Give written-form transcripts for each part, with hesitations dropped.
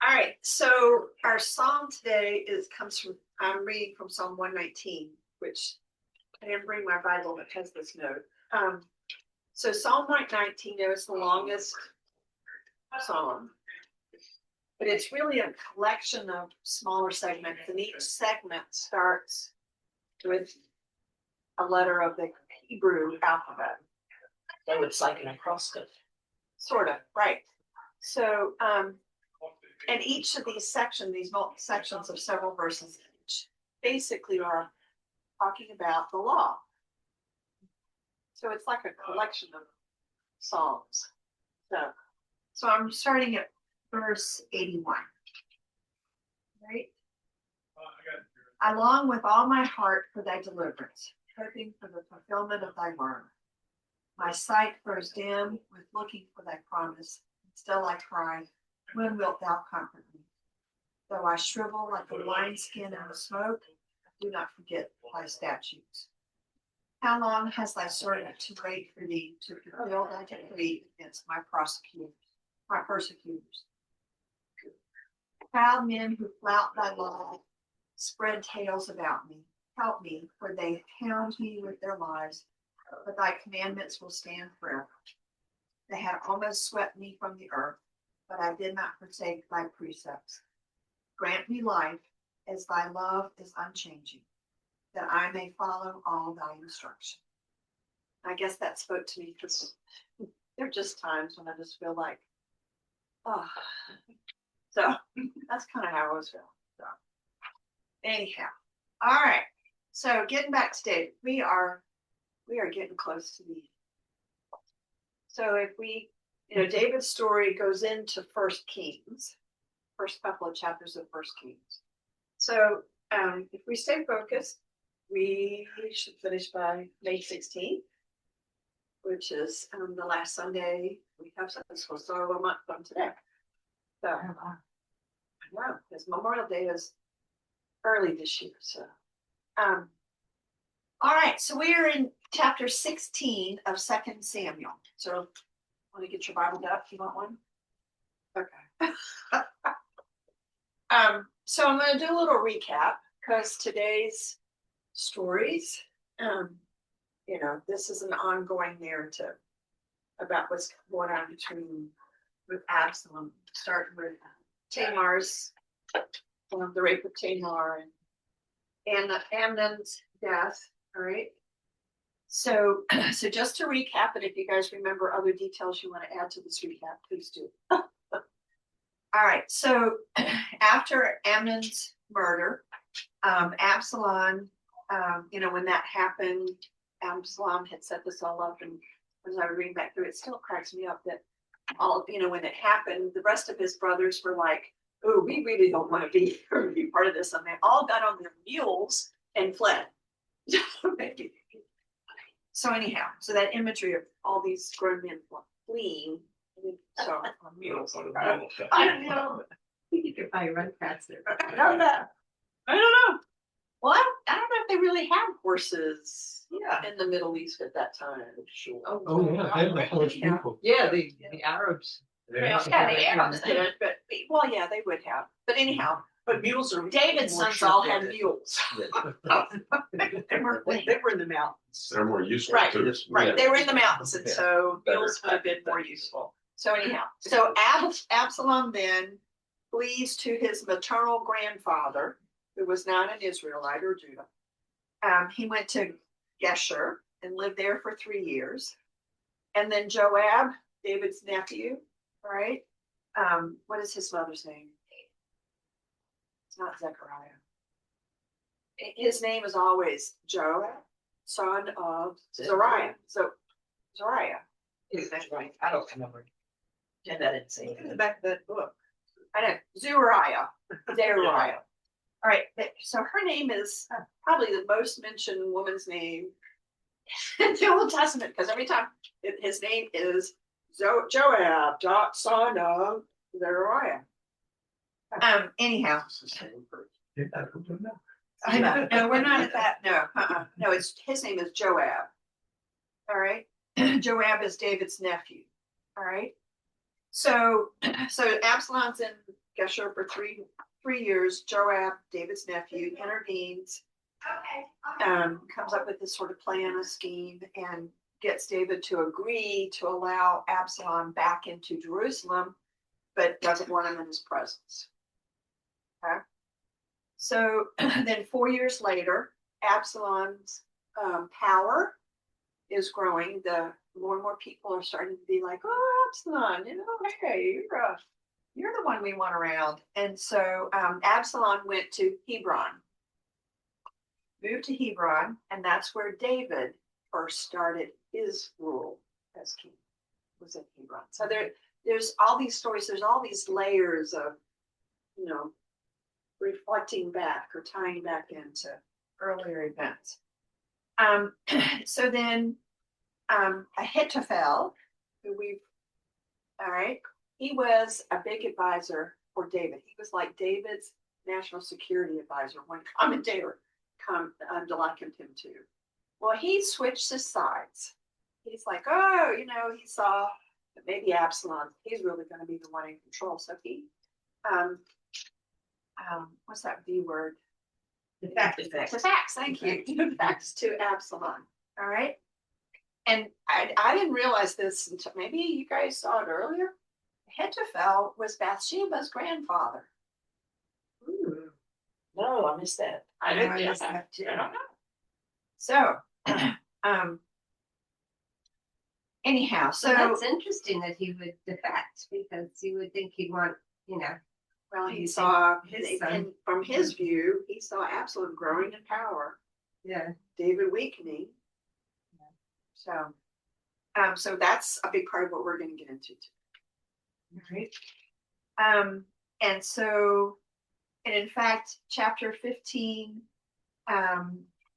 All right, so our psalm today I'm reading from Psalm 119, which I didn't bring my Bible, but has this note. So Psalm 119 is the longest psalm, but it's really a collection of smaller segments, and each segment starts with a letter of the Hebrew alphabet. So it's like an acrostic. Sort of, right. So, and each of these sections, these sections of several verses, each basically are talking about the law. So it's like a collection of psalms. So I'm starting at verse 81. Right? I long with all my heart for thy deliverance, hoping for the fulfillment of thy word. My sight grows dim with looking for thy promise, and still I cry, when wilt thou comfort me? Though I shrivel like a wineskin in the smoke, do not forget thy statutes. How long has thy servant to wait for thee to fulfill thy decree against my persecutors? Proud men who flout thy law spread tales about me. Help me, for they hound me with their lies, but thy commandments will stand forever. They had almost swept me from the earth, but I did not forsake thy precepts. Grant me life, as thy love is unchanging, that I may follow all thy instruction. I guess that spoke to me because there are just times when I just feel like, oh. So that's kind of how I was feeling. So anyhow, all right. So getting back to David, we are getting close to the end. So if David's story goes into First Kings, first couple of chapters of First Kings. So if we stay focused, we should finish by May 16th, which is the last Sunday we have Sunday school, so a month from today. So I know because Memorial Day is early this year. So all right, so we are in chapter 16 of 2 Samuel. So want to get your Bible up? You want one? Okay. So I'm going to do a little recap because today's stories, this is an ongoing narrative about what's going on with Absalom, starting with Tamar's, the rape of Tamar and Amnon's death. All right. So just to recap, and if you guys remember other details you want to add to this recap, please do. All right. So after Amnon's murder, Absalom, when that happened, Absalom had set this all up, and as I read back through, it still cracks me up that when it happened, the rest of his brothers were like, "Oh, we really don't want to be part of this," and they all got on their mules and fled. So anyhow, so that imagery of all these grown men fleeing, so on mules. I don't know. You could buy run crafts there. I don't know. Well, I don't know if they really had horses in the Middle East at that time. Sure. Oh yeah, they had the horse people. Yeah, the Arabs. The Arabs did, but they would have. But anyhow, but mules are. David's sons all had mules. They were in the mountains. They're more useful. Right, too. right. They were in the mountains, and so mules would have been more useful. So anyhow, so Absalom then flees to his maternal grandfather, who was not an Israelite or Judah. He went to Geshur and lived there for 3 years. And then Joab, David's nephew, right? What is his mother's name? It's not Zechariah. His name is always Joab, son of Zariah. So Zariah. Is that right? I don't remember. Yeah, that didn't say In the back of that book. I know. Zariah. All right. So her name is probably the most mentioned woman's name in the Old Testament, because every time his name is Joab, son of Zariah. Anyhow. I know. No, we're not at that. No, no. His name is Joab. All right. Joab is David's nephew. All right. So Absalom's in Geshur for three years. Joab, David's nephew, intervenes, comes up with this sort of plan, a scheme, and gets David to agree to allow Absalom back into Jerusalem, but doesn't want him in his presence. Okay. So then 4 years later, Absalom's power is growing. The more and more people are starting to be like, "Oh, Absalom, hey, you're the one we want around." And so Absalom went to Hebron, moved to Hebron, and that's where David first started his rule as king. Was in Hebron. So there's all these stories. There's all these layers of, reflecting back or tying back into earlier events. So then Ahithophel, he was a big advisor for David. He was like David's national security advisor. One commentator likened him to. Well, he switched his sides. He's like, he saw that maybe Absalom, he's really going to be the one in control. So he, what's that V word? The facts. Thank you. The facts to Absalom. All right. And I didn't realize this until maybe you guys saw it earlier. Ahithophel was Bathsheba's grandfather. Ooh. No, I missed that. I didn't miss that too. I don't know. So, anyhow, so that's interesting that he would defect, because you would think he'd want, well, he saw from his view, he saw Absalom growing in power. Yeah. David weakening. So, so that's a big part of what we're going to get into today. All right. And so, and in fact, chapter 15,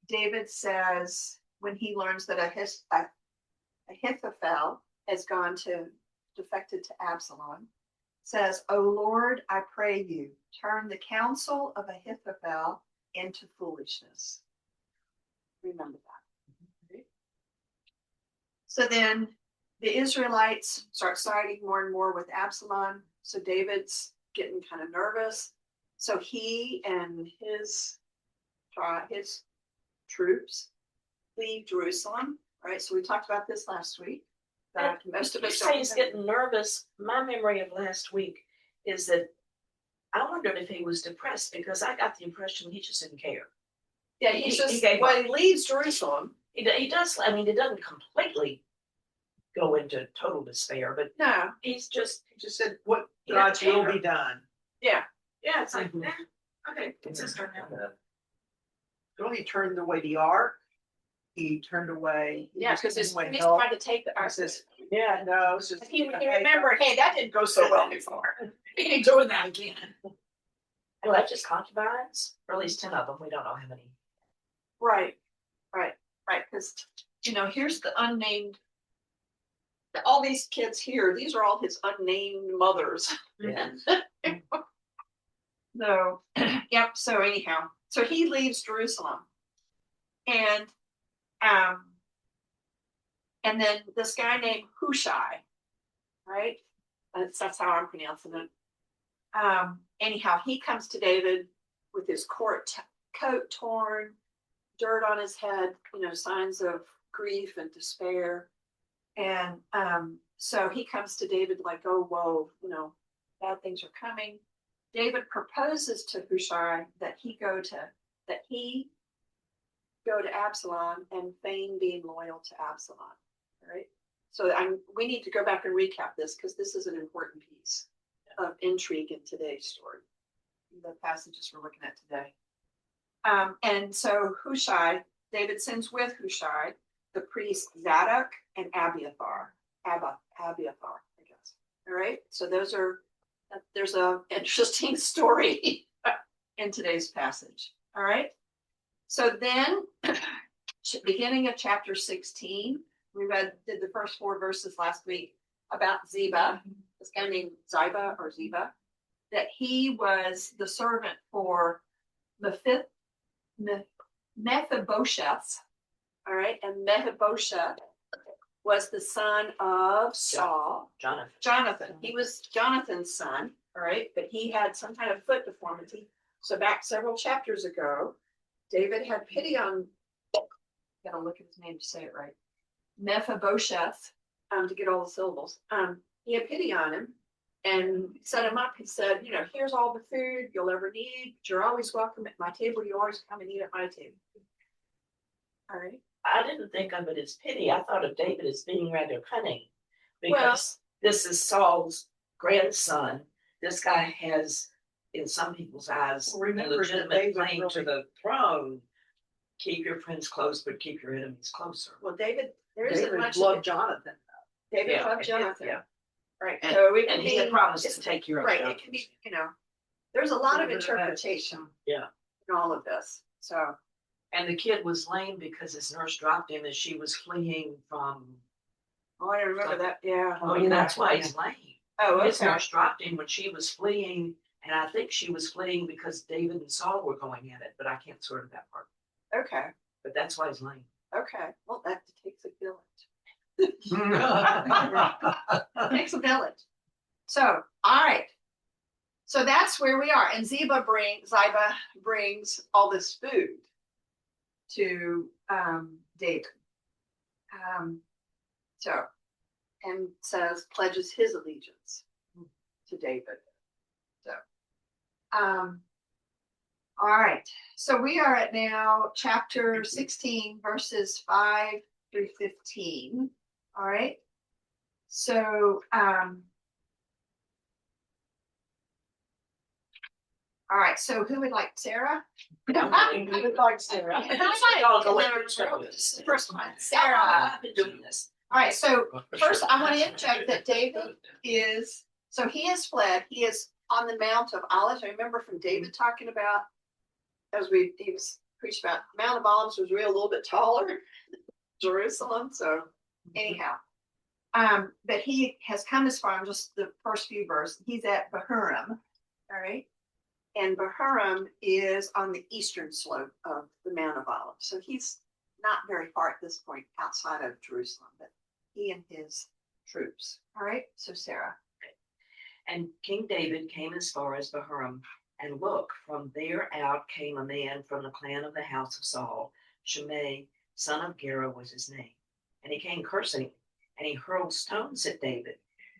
David says when he learns that Ahithophel has defected to Absalom, says, "O Lord, I pray you, turn the counsel of Ahithophel into foolishness." Remember that. Okay. So then the Israelites start siding more and more with Absalom. So David's getting kind of nervous. So he and his troops leave Jerusalem. Right. So we talked about this last week. Most of us say he's getting nervous. My memory of last week is that I wondered if he was depressed, because I got the impression he just didn't care. Yeah, he leaves Jerusalem. He does. I mean, it doesn't completely go into total despair, but no, he just said, "What God's will be done." Yeah. It's like, okay, it's his turn now. Well, he turned away the ark. He turned away. Yeah, because he's trying to take the ark. Yeah, no, it's just. He remembered, hey, that didn't go so well before. He ain't doing that again. He left his concubines, or at least 10 of them. We don't know how many. Right. Because, here's the unnamed, all these kids here, these are all his unnamed mothers. Yeah. So, yep. So anyhow, so he leaves Jerusalem, and then this guy named Hushai, right? That's how I'm pronouncing it. Anyhow, he comes to David with his coat torn, dirt on his head, signs of grief and despair. And so he comes to David like, "Oh, whoa, bad things are coming." David proposes to Hushai that he go to Absalom and feign being loyal to Absalom. Right. So we need to go back and recap this, because this is an important piece of intrigue in today's story, the passages we're looking at today. And so David sends with Hushai the priests Zadok and Abiathar, I guess. All right. So there's an interesting story in today's passage. All right. So then, beginning of chapter 16, we did the first 4 verses last week about Ziba, this guy named Ziba, that he was the servant for Mephibosheth. All right. And Mephibosheth was the son of Saul. Jonathan. Jonathan. He was Jonathan's son, all right, but he had some kind of foot deformity. So back several chapters ago, David had pity on, Gotta look at his name to say it right. Mephibosheth. to get all the syllables. He had pity on him and set him up. He said, you know, here's all the food you'll ever need. You're always welcome at my table. You always come and eat at my table. All right. I didn't think of it as pity. I thought of David as being rather cunning. Well- Because this is Saul's grandson. This guy has, in some people's eyes, a Remember that legitimate David claim to really- the throne. Keep your friends close, but keep your enemies closer. Well, David, there isn't David much. loved Jonathan. David Yeah, loved yeah, Jonathan. yeah. Right. And- So it can And he had be, promised it's- to take care of right, Jonathan. it can be, you know, there's a lot of David interpretation. Yeah. In all of this, so. And the kid was lame because his nurse dropped him as she was fleeing from. Oh, I remember that, yeah. Oh, yeah, that's why he's lame. Oh, His okay, nurse dropped him when she was fleeing, and I think she was fleeing because David and Saul were going at it, but I can't sort of that part. okay, But that's why he's lame. okay, well, that takes a village. It takes a village. So, all right. So that's where we are. And Ziba brings all this food to David. So, and says, pledges his allegiance to David. So, all right. So we are at now chapter 16, verses 5 through 15. All right. So, all right. So who would like Sarah? I would like Sarah. Y'all go ahead and start with This is this. the first one. Sarah. I've been doing this. All right. So first, I want to interject that David is, so he has fled. He is on the Mount of Olives. I remember from David talking about, he was preached about Mount of Olives was a little bit taller, Jerusalem. So anyhow, but he has come as far, just the first few verses. He's at Bahurim. All right. And Bahurim is on the eastern slope of the Mount of Olives. So he's not very far at this point outside of Jerusalem, but he and his troops. All right. So Sarah. And King David came as far as Bahurim, and look, from there out came a man from the clan of the house of Saul. Shimei, son of Gera, was his name. And he came cursing, and he hurled stones at David.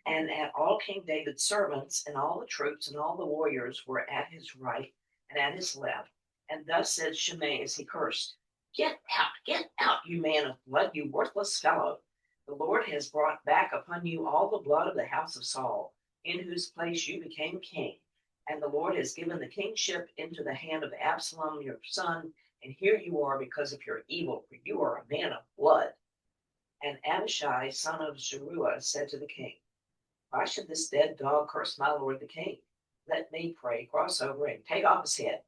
And at all King David's servants, and all the troops, and all the warriors were at his right and at his left. And thus said Shimei as he cursed, get out, you man of blood, you worthless fellow. The Lord has brought back upon you all the blood of the house of Saul, in whose place you became king. And the Lord has given the kingship into the hand of Absalom, your son, and here you are because of your evil, for you are a man of blood. And Abishai, son of Zeruiah, said to the king, why should this dead dog curse my lord the king? Let me, pray, cross over and take off his head.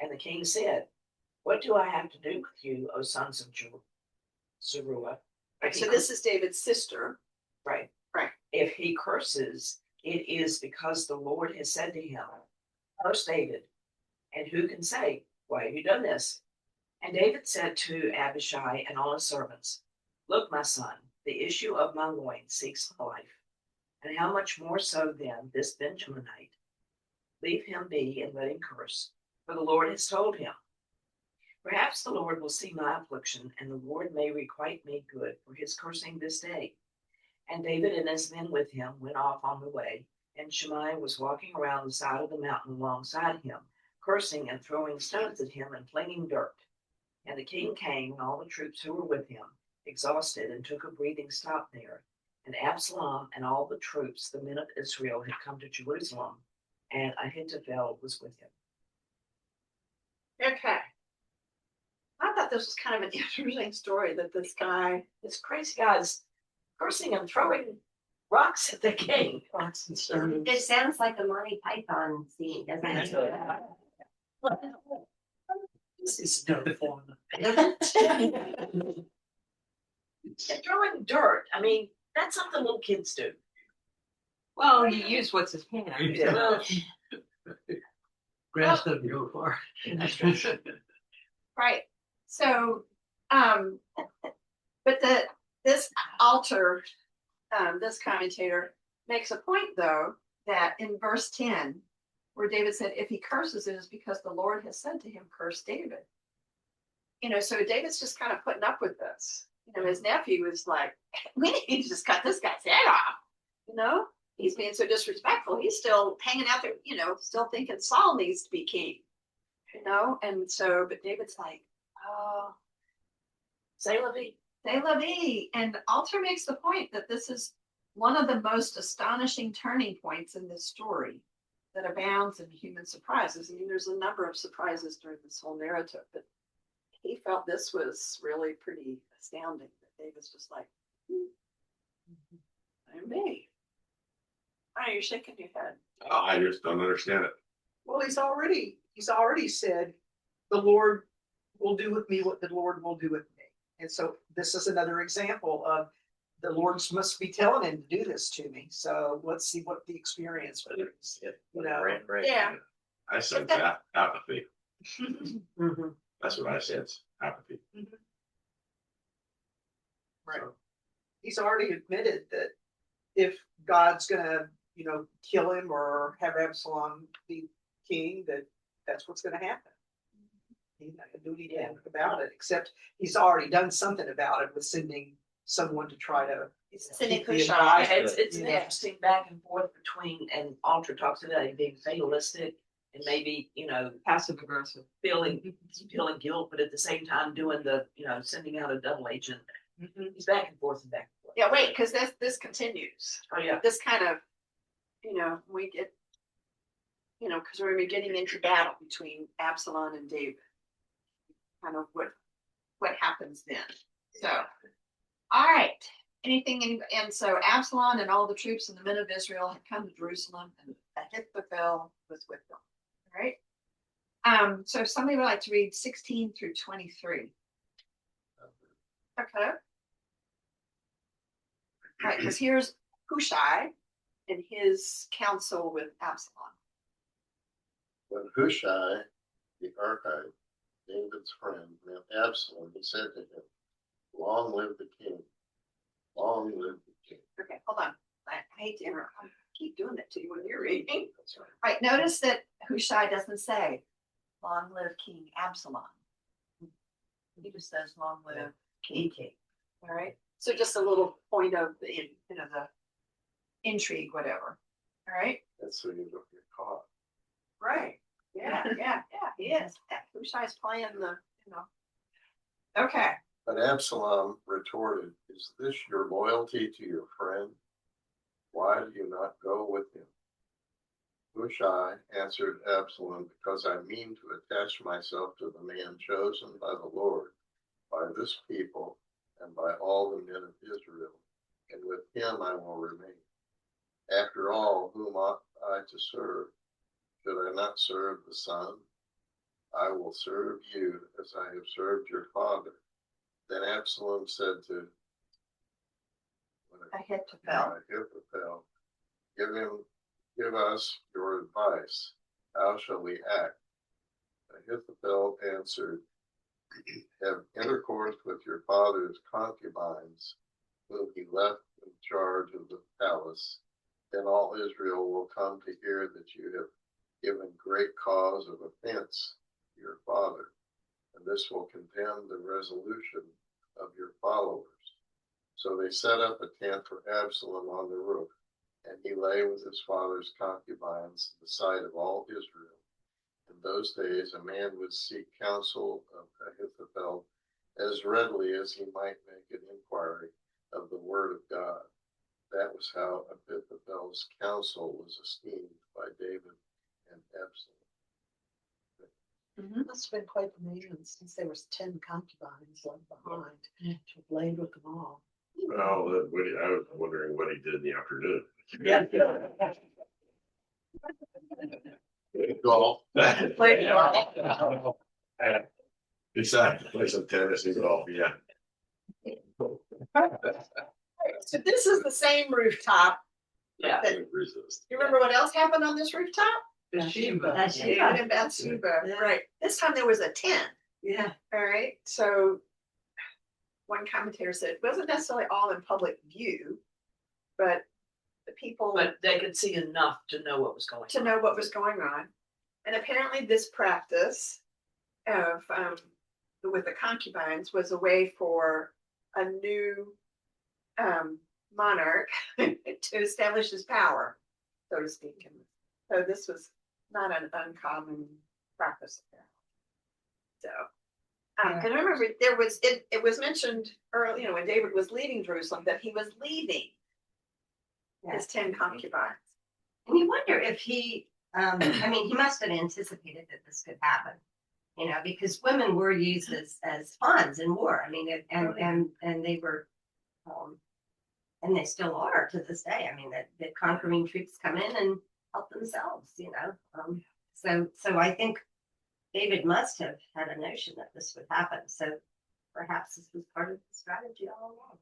And the king said, what do I have to do with you, O sons of Zeruiah? Right, so this is David's sister. Right. Right. If he curses, it is because the Lord has said to him, curse David. And who can say, why have you done this? And David said to Abishai and all his servants, look, my son, the issue of my loins seeks life. And how much more so then this Benjaminite? Leave him be and let him curse, for the Lord has told him. Perhaps the Lord will see my affliction, and the Lord may requite me good for his cursing this day. And David and his men with him went off on the way, and Shimei was walking around the side of the mountain alongside him, cursing and throwing stones at him and flinging dirt. And the king came, and all the troops who were with him, exhausted, and took a breathing stop there. And Absalom and all the troops, the men of Israel, had come to Jerusalem, and Ahithophel was with him. Okay. I thought this was kind of an interesting story that this guy, This crazy guy's cursing and throwing rocks at the king. It sounds like a Monty Python scene, doesn't it? This is no fun. And throwing dirt. I mean, that's something little kids do. Well, he used what's his hand. Yeah, well, Grass doesn't go far. Right. So, but This altar, this commentator makes a point though, that in verse 10, where David said, if he curses it is because the Lord has said to him, curse David. You know, so David's just kind of putting up with this. You know, his nephew was like, we need to just cut this guy's head off. You know, he's being so disrespectful. He's still hanging out there, you know, still thinking Saul needs to be king. You know, and so, but David's like, oh, Say la vie. they love me. And Alter makes the point that this is one of the most astonishing turning points in this story that abounds in human surprises. I mean, there's a number of surprises during this whole narrative, but he felt this was really pretty astounding. That David's just like, I'm me. Why are you shaking your head? Oh, I just don't understand it. Well, he's already said, the Lord will do with me what the Lord will do with me. And so this is another example of the Lord must be telling him to do this to me. So let's see what the experience was. You know? Yeah. I sense apathy. That's what I sense, apathy. Right. So, He's already admitted that if God's gonna, you know, kill him or have Absalom be king, that's what's gonna happen. He's not gonna do anything about it, except he's already done something about it with sending someone to try to. Sending keep the Hushai. advice, It's an yeah. interesting back and forth between, and Alter talks about it being fatalistic and maybe, you know, Passive aggressive. feeling guilt, but at the same time doing the, you know, sending out a double agent. Mhm. He's back and forth and back and forth. Yeah, wait, because this continues. Oh, yeah. This kind of, you know, we get, you know, because we're getting into battle between Absalom and David. Kind of what happens then. So, all right. Anything, and so Absalom and all the troops and the men of Israel had come to Jerusalem, and Ahithophel was with them. All right. So if somebody would like to read 16 through 23. Okay. Right, because here's Hushai and his counsel with Absalom. When Hushai, the Archite, David's friend, met Absalom, he said to him, long live the king. Long live the king. Okay, hold on. I hate to interrupt. I keep doing that to you when you're reading. All right, notice that Hushai doesn't say, long live King Absalom. He just says, long live King. All right, so just a little point of the, you know, the intrigue, whatever. All right. That's so you don't get caught. Right. Yeah, he is. Hushai's playing the, you know. Okay. But Absalom retorted, is this your loyalty to your friend? Why do you not go with him? Hushai answered Absalom, because I mean to attach myself to the man chosen by the Lord, by this people, and by all the men of Israel, and with him I will remain. After all, whom ought I to serve? Should I not serve the son? I will serve you as I have served your father. Then Absalom said to Ahithophel, give us your advice. How shall we act? Ahithophel answered, have intercourse with your father's concubines, whom he left in charge of the palace. Then all Israel will come to hear that you have given great cause of offense to your father, and this will condemn the resolution of your followers. So they set up a tent for Absalom on the roof, and he lay with his father's concubines in the sight of all Israel. In those days, a man would seek counsel of Ahithophel as readily as he might make an inquiry of the word of God. That was how Ahithophel's counsel was esteemed by David and Absalom. Must have been quite amazing since there was 10 concubines left behind to have laid with them all. well, I was wondering what he did in the afternoon. Yeah. Golf. Played golf. Besides, play some tennis and golf, yeah. So this is the same rooftop. Yeah. That- Couldn't resist. You remember what else happened on this rooftop? Bathsheba. David and Bathsheba, right. This time there was a tent. Yeah. All right, so one commentator said it wasn't necessarily all in public view, but the people But they could see enough to know what was going on. to know what was going on. And apparently this practice of with the concubines was a way for a new monarch to establish his power, so to speak. And so this was not an uncommon practice. So, and I remember there was it was mentioned early, when David was leaving Jerusalem, that he was leaving his 10 concubines. And you wonder if he, I mean, he must have anticipated that this could happen, because women were used as pawns in war. I mean, and they were, and they still are to this day. I mean, that conquering troops come in and help themselves, So I think David must have had a notion that this would happen. So perhaps this was part of the strategy all along.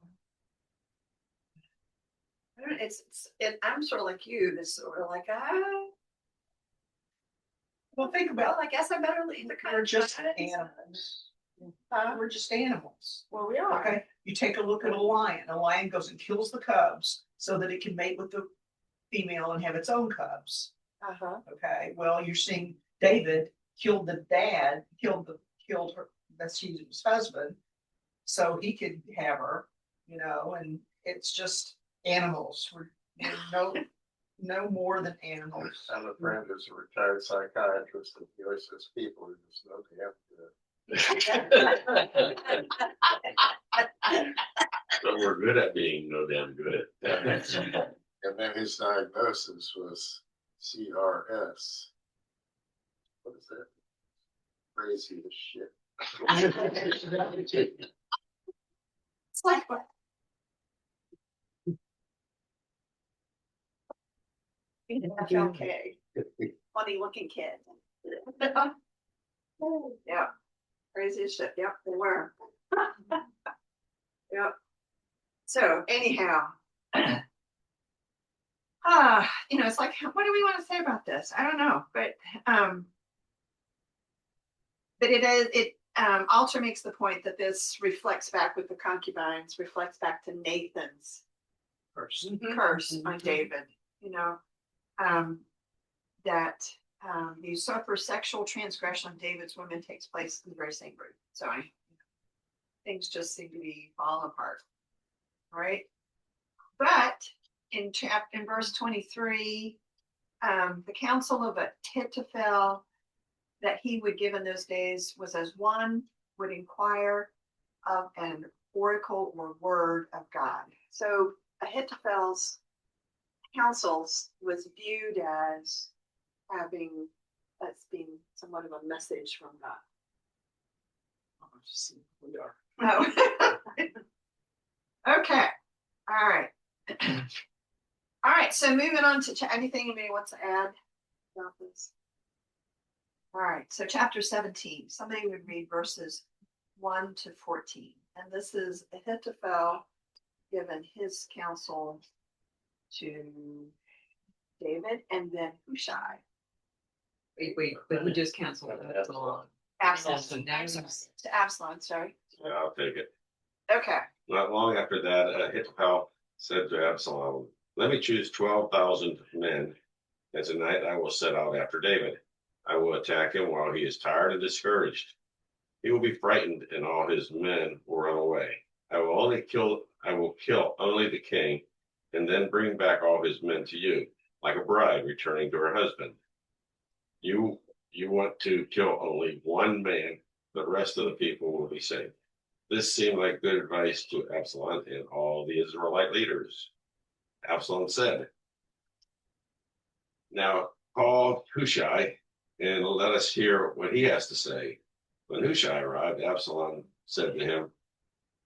I'm sort of like you, this sort of like, Well, think about, well, I guess I better leave the we're just concubines. animals. Huh? We're just animals. Well, we are. Okay, you take a look at a lion. A lion goes and kills the cubs so that it can mate with the female and have its own cubs. Uh-huh. Okay, well, you're seeing David killed the dad, killed her, that's his husband, so he could have her, and it's just animals. We're no more than animals. I'm a friend who's a retired psychiatrist, and he always says people are just no damn good. But we're good at being no damn good at that. And then his diagnosis was CRS. What is that? Crazy as shit. It's like what? Okay. Funny looking kid. Yeah. Crazy as shit. Yep, they were. Yep. So anyhow. It's like, what do we want to say about this? I don't know, but Alter makes the point that this reflects back with the concubines, reflects back to Nathan's curse on David, that the usurper sexual transgression of David's women takes place in the very same group. So things just seem to be falling apart. All right. But in verse 23, the counsel of Ahithophel that he would give in those days was as one would inquire of an oracle or word of God. So Ahithophel's counsels was viewed as being somewhat of a message from God. We are. Oh. Okay. All right. All right. So moving on to anything anybody wants to add about this? All right. So chapter 17. Somebody would read verses 1 to 14. And this is Ahithophel given his counsel to David and then Hushai. Wait, but who just canceled that? Absalom. So now you- To Absalom, sorry. Yeah, I'll take it. Okay. Not long after that, Ahithophel said to Absalom, "Let me choose 12,000 men, and tonight I will set out after David. I will attack him while he is tired and discouraged. He will be frightened, and all his men will run away. I will kill only the king, and then bring back all his men to you, like a bride returning to her husband. You want to kill only one man, the rest of the people will be saved." This seemed like good advice to Absalom and all the Israelite leaders. Absalom said, "Now call Hushai and let us hear what he has to say." When Hushai arrived, Absalom said to him,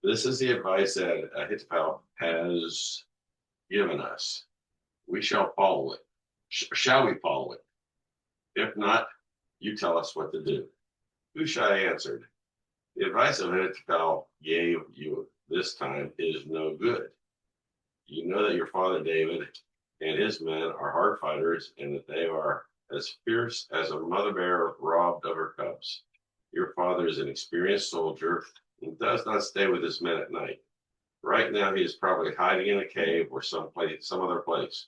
"This is the advice that Ahithophel has given us. We shall follow it. Shall we follow it? If not, you tell us what to do." Hushai answered, "The advice of Ahithophel gave you this time is no good. You know that your father David and his men are hard fighters, and that they are as fierce as a mother bear robbed of her cubs. Your father is an experienced soldier He does not stay with his men at night. Right now, he is probably hiding in a cave or some other place.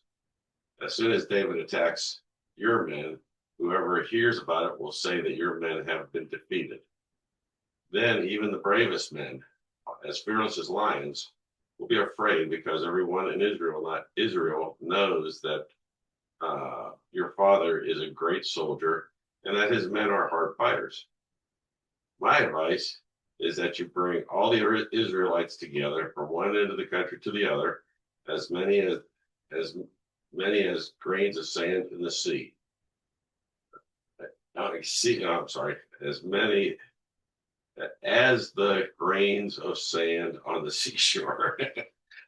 As soon as David attacks your men, whoever hears about it will say that your men have been defeated. Then even the bravest men, as fearless as lions, will be afraid because everyone in Israel knows that your father is a great soldier and that his men are hard fighters. My advice is that you bring all the Israelites together from one end of the country to the other, as many as grains of sand in the sea. I'm sorry, as many as the grains of sand on the seashore.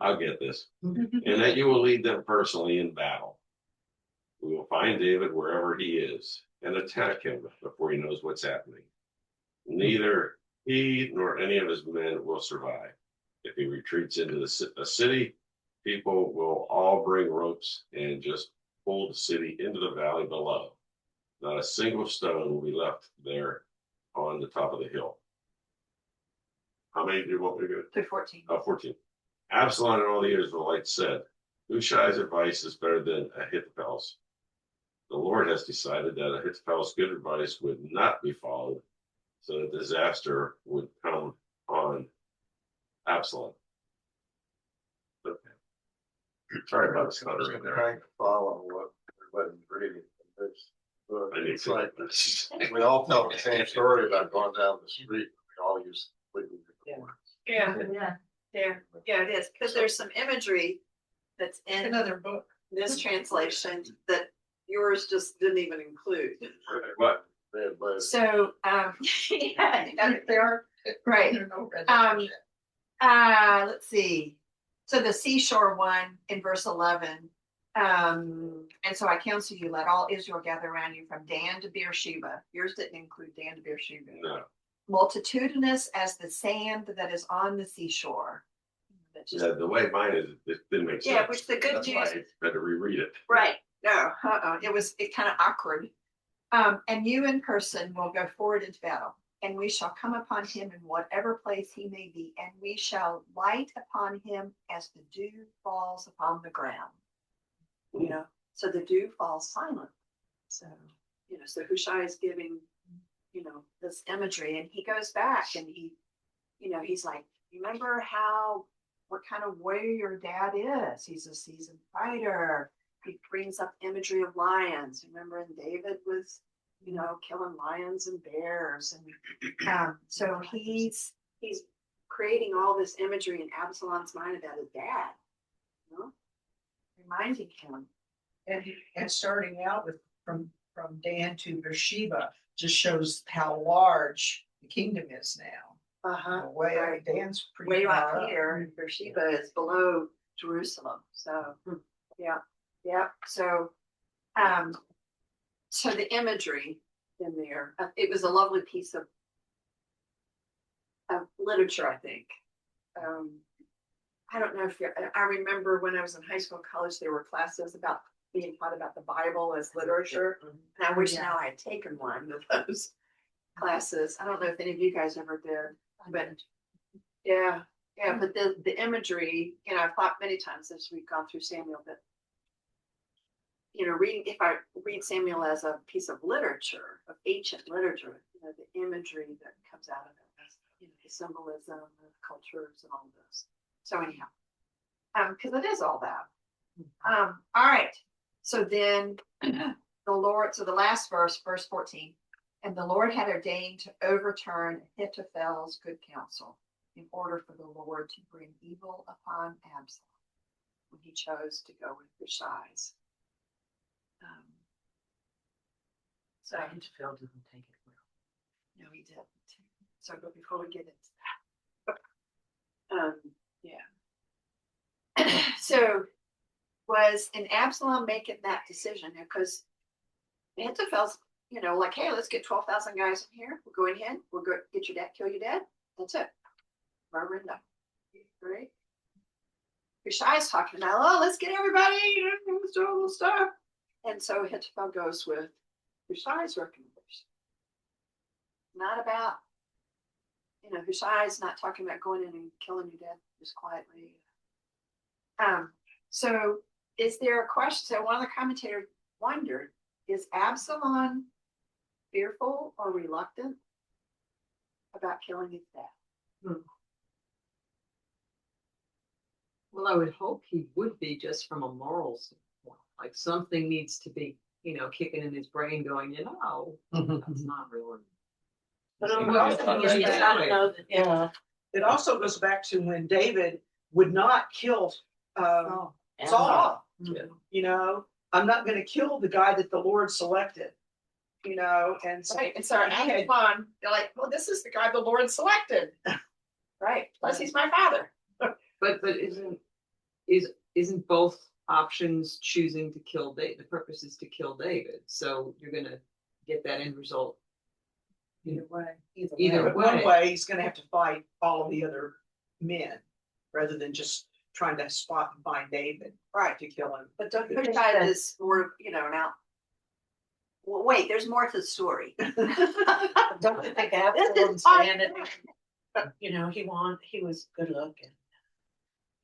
I'll get this. And that you will lead them personally in battle. We will find David wherever he is and attack him before he knows what's happening. Neither he nor any of his men will survive. If he retreats into a city, people will all bring ropes and just pull the city into the valley below. Not a single stone will be left there on the top of the hill. How many do you want me to go? To 14. 14. Absalom and all the Israelites said, Hushai's advice is better than Ahithophel's. The Lord has decided that Ahithophel's good advice would not be followed, so that disaster would come on Absalom. Okay. Sorry about the stuttering there. Trying to follow what everybody's reading. I need It's to like, like this. we all tell the same story about going down the street. We all use completely different words. Yeah, yeah, it is, because there's some imagery that's in Another book. this translation that yours just didn't even include. What? But So, yeah, They are. right. They're no red. Let's see. So the seashore one in verse 11. And so I counsel you, let all Israel gather around you from Dan to Beersheba. Yours didn't include Dan to Beersheba. No. Multitudinous as the sand that is on the seashore. That just- Yeah, the way mine is, it didn't make sense. Yeah, which the good That's why news- I had to reread it. Right. No, it kind of awkward. And you in person will go forward into battle, and we shall come upon him in whatever place he may be, and we shall light upon him as the dew falls upon the ground. You know, so the dew falls silent. So, you know, so Hushai is giving, you know, this imagery, and he goes back and he, you know, he's like, remember what kind of warrior your dad is? He's a seasoned fighter. He brings up imagery of lions. Remember, and David was, you know, killing lions and bears, and so he's creating all this imagery in Absalom's mind about his dad, you know, reminding him. And starting out with from Dan to Beersheba just shows how large the kingdom is now. Way Right. Dan's pretty Way far out up. here, and Beersheba is below Jerusalem. So, yeah. So, so the imagery in there, it was a lovely piece of literature, I think. I don't know if I remember when I was in high school, college, there were classes about being taught about the Bible as literature. And I wish now I had taken one of those classes. I don't know if any of you guys ever did, but yeah, but the imagery, you know, I've thought many times as we've gone through Samuel that, you know, if I read Samuel as a piece of literature, of ancient literature, you know, the imagery that comes out of it, you know, the symbolism, the cultures and all this. So anyhow, because it is all that. All right. So then the Lord, so the last verse 14, and the Lord had ordained to overturn Ahithophel's good counsel in order for the Lord to bring evil upon Absalom when he chose to go with Hushai's. So Ahithophel didn't take it well. no, he didn't. So, but before we get into that, yeah. So, was in Absalom making that decision because Ahithophel's, you know, like, hey, let's get 12,000 guys in here. We'll go in here. We'll go get your dad, kill your dad. That's it. Murder and done. Right? Hushai's talking about, oh, let's get everybody, let's do all this stuff. And so Ahithophel goes with Hushai's recommendation. Not about you know, Hushai's not talking about going in and killing you dead just quietly. So is there a question? So one of the commentators wondered, is Absalom fearful or reluctant about killing his dad? Well, I would hope he would be, just from a moral standpoint. Like something needs to be, kicking in his brain going, that's not really. But Yeah. it also goes Yeah. back- I don't know that, yeah. it also goes back to when David would not kill Saul. Yeah. You know, I'm not gonna kill the guy that the Lord selected. You know, and so Right, and so he had- Absalom, they're like, well, this is the guy the Lord selected. Right, plus he's my father. But isn't both options choosing to kill David? The purpose is to kill David, so you're gonna get that end result. Either way. Either But one way. way, he's gonna have to fight all of the other men, rather than just trying to spot and find David. Right. To kill him. But don't you think Hushai that, is more, now. Well, wait, there's more to the story. don't you think Absalom's hard. vanity, he was good looking.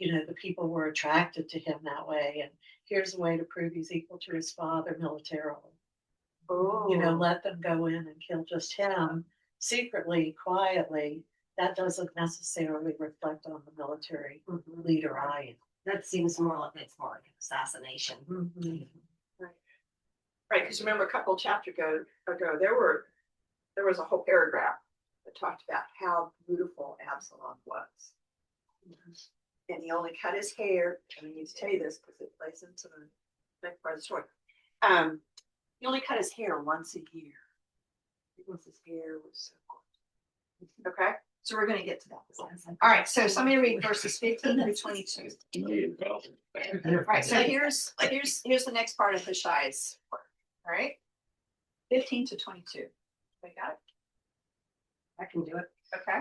The people were attracted to him that way, and here's a way to prove he's equal to his father militarily. Oh. Let them go in and kill just him secretly, quietly. That doesn't necessarily reflect on the military leader I am. That seems more like it's more like an assassination. Right, because remember a couple chapters ago, there was a whole paragraph that talked about how beautiful Absalom was. And he only cut his hair, and I need to tell you this because it plays into the next part of the story. He only cut his hair once a year because his hair was so gorgeous. Okay, so we're gonna get to that. All right, so somebody read verses 15 through 22. All right, so here's the next part of Hushai's work. All right, 15 to 22. We got it. I can do it. Okay.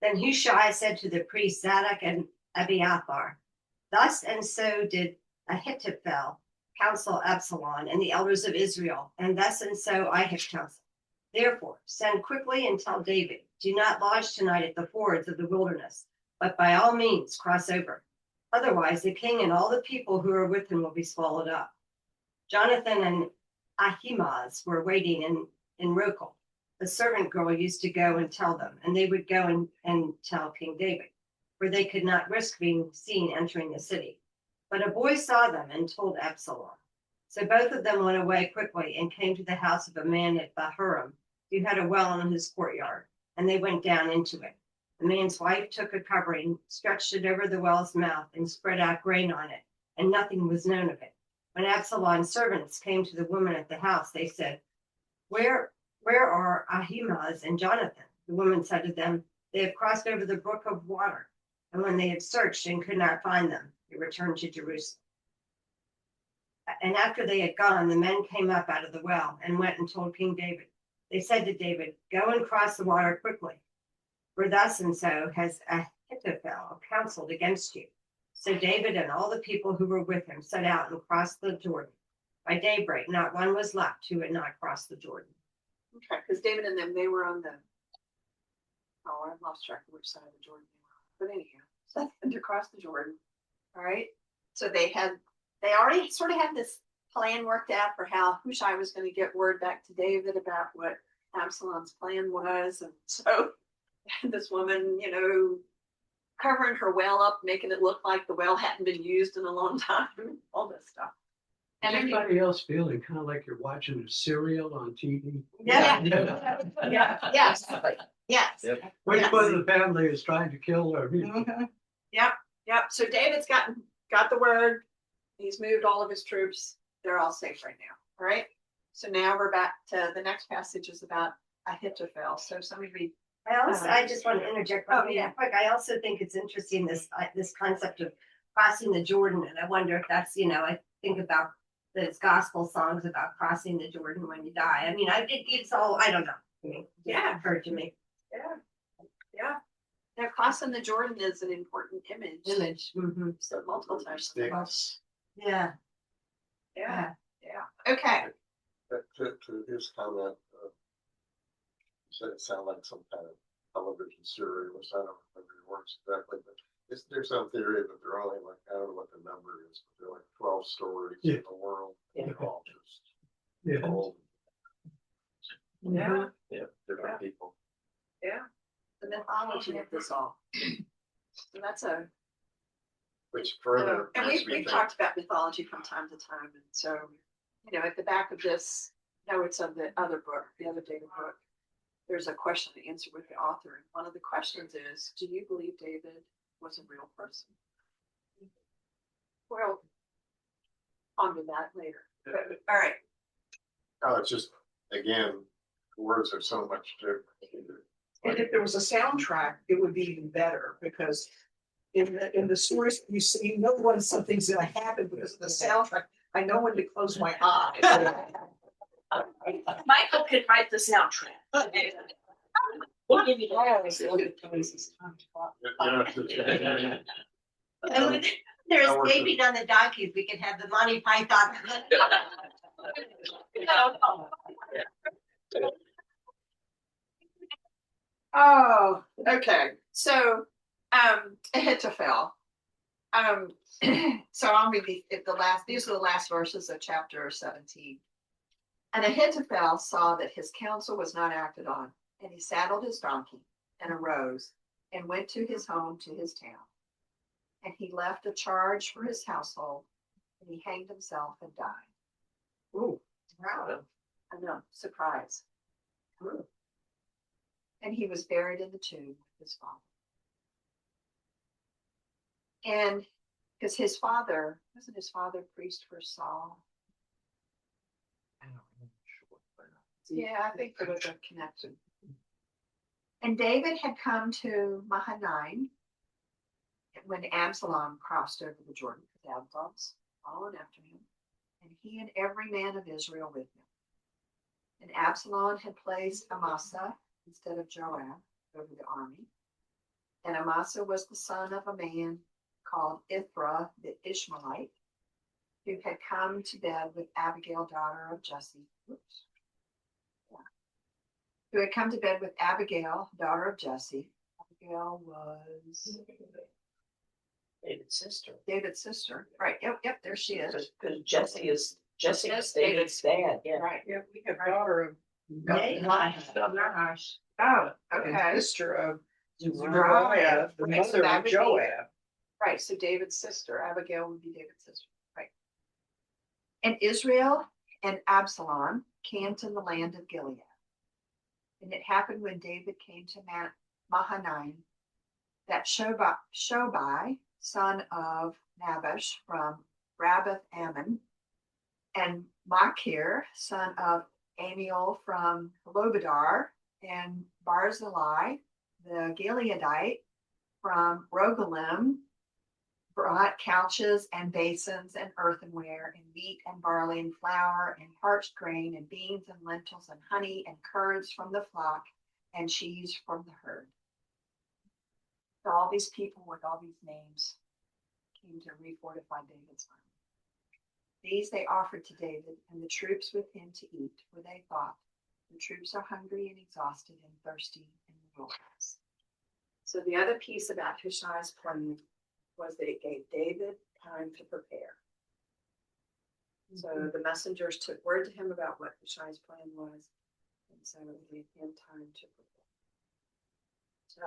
Then Hushai said to the priests Zadok and Abiathar, thus and so did Ahithophel counsel Absalom and the elders of Israel, and thus and so I have counseled. Therefore, send quickly and tell David, do not lodge tonight at the fords of the wilderness, but by all means cross over. Otherwise, the king and all the people who are with him will be swallowed up. Jonathan and Ahimaaz were waiting in Rochel. The servant girl used to go and tell them, and they would go and tell King David, for they could not risk being seen entering the city. But a boy saw them and told Absalom. So both of them went away quickly and came to the house of a man at Bahurim, who had a well in his courtyard, and they went down into it. The man's wife took a covering, stretched it over the well's mouth, and spread out grain on it, and nothing was known of it. When Absalom's servants came to the woman at the house, they said, Where are Ahimaaz and Jonathan? The woman said to them, They have crossed over the brook of water. And when they had searched and could not find them, they returned to Jerusalem. And after they had gone, the men came up out of the well and went and told King David. They said to David, Go and cross the water quickly, for thus and so has Ahithophel counseled against you. So David and all the people who were with him set out and crossed the Jordan. By daybreak, not one was left who had not crossed the Jordan. Okay, because David and them, they were on the, I lost track of which side of the Jordan they were on. But anyhow, so they had to cross the Jordan. All right. So they already sort of had this plan worked out for how Hushai was going to get word back to David about what Absalom's plan was. And so this woman, covering her well up, making it look like the well hadn't been used in a long time, all this stuff. And anybody else feeling kind of like you're watching a serial on TV? Yeah. Yes. Yes. Yep. Which Yes. one of the family is trying to kill her? Yep. So David's got the word. He's moved all of his troops. They're all safe right now. All right. So now we're back to the next passage is about Ahithophel. So somebody read. I just want to interject. Oh, yeah. Quick. I also think it's interesting this concept of crossing the Jordan, and I wonder if that's I think about those gospel songs about crossing the Jordan when you die. I mean, it's all I don't know. It Yeah. occurred to me. Yeah. Now crossing the Jordan is an important image. Mm-hmm. So multiple times. Sticks. Yeah. Yeah. Okay. To his comment, he said it sounded like some kind of television series. I don't remember the words exactly, but there's some theory that they're only like, I don't know what the number is, but they're like 12 stories in the world. Yeah. They're all just Yeah. old. Yeah. Yeah, different people. Yeah, the mythology of this all. So that's a, Which further and makes me we've think, talked about mythology from time to time, and so, you know, at the back of this, no, it's of the other book, the other David book. There's a question and answer with the author, and one of the questions is, do you believe David was a real person? Well, ponder that later. But, all right, oh, it's just, again, words are so much different. And if there was a soundtrack, it would be even better, because in the stories, you know when something's gonna happen because of the soundtrack. I know when to close my eyes. Michael can write the soundtrack. We'll give you Yeah. And when there's That works. escaping on the donkeys, we can have the Monty Python. oh, okay, so, Ahithophel. So I'll read these are the last verses of chapter 17. And Ahithophel saw that his counsel was not acted on, and he saddled his donkey and arose and went to his home, to his town. And he left a charge for his household, and he hanged himself and died. Ooh. Wow. I know, surprise. And he was buried in the tomb with his father. And because wasn't his father priest for Saul? Yeah, I think there was a connection. And David had come to Mahanaim when Absalom crossed over the Jordan, with Absalom's following after him, and he and every man of Israel with him. And Absalom had placed Amasa instead of Joab over the army. And Amasa was the son of a man called Ithra the Ishmaelite, who had come to bed with Abigail, daughter of Jesse. Who had come to bed with Abigail, daughter of Jesse. Abigail was David's sister. David's sister. Right. Yep. There she is. Because Jesse is Yes, David's dad. Yeah. Right. Yeah, we have daughter of. Nahash. Oh, And okay. sister of Right. Joab, the Okay, so mother that of would be- Joab. Right. So David's sister, Abigail, would be David's sister. Right. And Israel and Absalom camped in the land of Gilead. And it happened when David came to Mahanaim that Shobai, son of Nabash from Rabbath Ammon, and Machir, son of Amiel from Lobadar, and Barzillai, the Gileadite from Rogelim, brought couches and basins and earthenware and wheat and barley and flour and parched grain and beans and lentils and honey and curds from the flock and cheese from the herd. So all these people with all these names came to refortify David's army. These they offered to David and the troops with him to eat, for they thought, the troops are hungry and exhausted and thirsty in the wilderness. So the other piece about Hushai's plan was that it gave David time to prepare. So the messengers took word to him about what Hushai's plan was, and so it gave him time to prepare. So